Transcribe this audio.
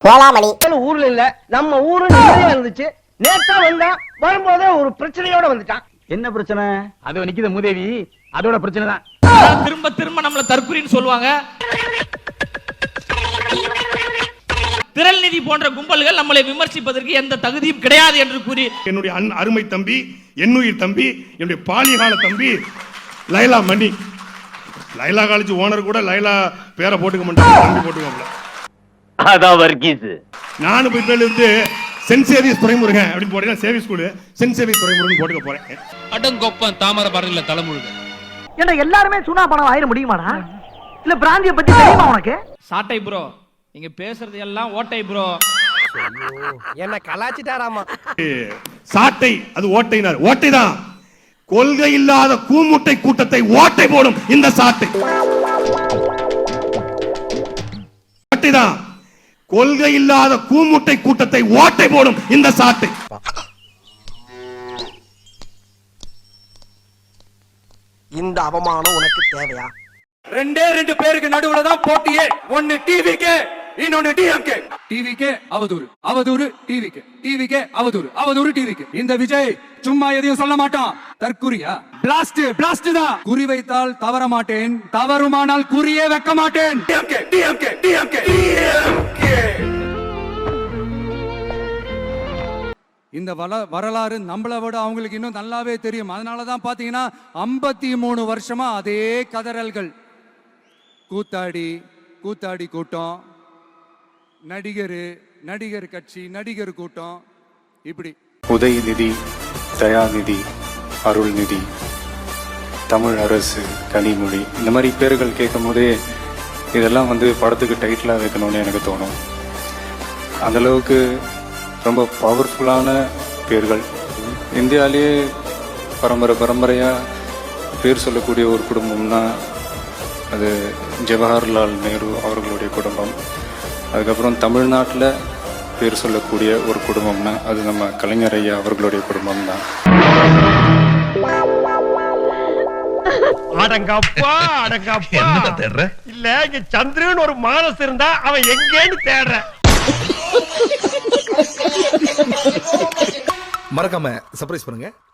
கோலாமணி ஊர்ல இல்ல நம்ம ஊரு இருந்துச்சு. நேத்தா வந்தா வரும்போதே ஒரு பிரச்சனையோட வந்துட்டான். என்ன பிரச்சனை? அது நிக்குது மூதேவி, அதோட பிரச்சனை தான். திரும்ப திரும்ப நம்மள தற்குறின்னு சொல்லுவாங்க. திரள் நிதி போன்ற கும்பல்கள் நம்மளை விமர்சிப்பதற்கு எந்த தகுதியும் கிடையாது என்று கூறி என்னுடைய அருமை தம்பி, என்னுயிர் தம்பி, என்னுடைய பாலிகால தம்பி லைலா மணி, லைலா காலேஜ் ஓனர் கூட லைலா பேரை போட்டுக்க மாட்டாங்க, தம்பி போட்டுக்கோங்கள. அதான் வர்கீஸ். நானும் போய் இருந்து சென்ட் சேவியஸ் துறைமுருகன் அப்படின்னு போட்டேன். சேவியஸ் ஸ்கூல் சென்ட் சேவியஸ் துறைமுருகன் போட்டுக்க போறேன். அடங்கொப்பன் தாமரபரணில தலைமுழுக. ஏன்னா எல்லாருமே சுனா பணம் ஆயிர முடியுமாடா? இல்ல பிராந்திய பத்தி தெரியுமா உனக்கு? சாட்டை ப்ரோ, நீங்க பேசுறது எல்லாம் ஓட்டை ப்ரோ. என்ன கலாச்சிட்டாராமா? சாட்டை அது ஓட்டைனார். ஓட்டைதான். கொள்கை இல்லாத கூமுட்டை கூட்டத்தை ஓட்டை போடும் இந்த சாட்டை. ஓட்டைதான். கொள்கை இல்லாத கூமுட்டை கூட்டத்தை ஓட்டை போடும் இந்த சாட்டை. இந்த அவமானம் உனக்கு தேவையா? ரெண்டு பேருக்கு நடுவுல தான் போட்டியே. ஒன்னு டிவிக்கு, இன்னொன்னு டிஎம்கே. டிவிக்கு அவதூறு, அவதூறு டிவிக்கு, டிவிக்கு அவதூறு, அவதூறு டிவிக்கு. இந்த விஜய் சும்மா எதையும் சொல்ல மாட்டான். தற்குறியா? பிளாஸ்ட், பிளாஸ்ட் தான். குறி வைத்தால் தவற மாட்டேன், தவறுமானால் குறியே வைக்க மாட்டேன். DMK, DMK, DMK, DMK. இந்த வரலாறு நம்மளை விட அவங்களுக்கு இன்னும் நல்லாவே தெரியும். அதனாலதான் பாத்தீங்கன்னா 53 வருஷமா அதே கதறல்கள். கூத்தாடி கூட்டம், நடிகர் கட்சி, நடிகர் கூட்டம், இப்படி. உதயநிதி, தயாநிதி, அருள்நிதி, தமிழ் அரசு, கனிமொழி, இந்த மாதிரி பேர்கள் கேட்கும் போதே இதெல்லாம் படத்துக்கு டைட்டிலாக வைக்கணும்னு எனக்கு தோணும். அந்தளவுக்கு ரொம்ப பவர்ஃபுல்லான பேர்கள். இந்தியாவிலேயே பரம்பரையாக பேர் சொல்லக்கூடிய ஒரு குடும்பம்னா அது ஜவஹர்லால் நேரு அவர்களுடைய குடும்பம். அதுக்கப்புறம் தமிழ்நாட்டில் பேர் சொல்லக்கூடிய ஒரு குடும்பம்னா அது நம்ம கலைஞர் ஐயா அவர்களுடைய குடும்பம் தான். அடங்கப்பா, அடங்கப்பா. இல்ல இங்க சந்திரன் ஒரு மானஸ் இருந்தா அவன் எங்கேன்னு தேடுற. மறக்காம சர்ப்ரைஸ் பண்ணுங்க.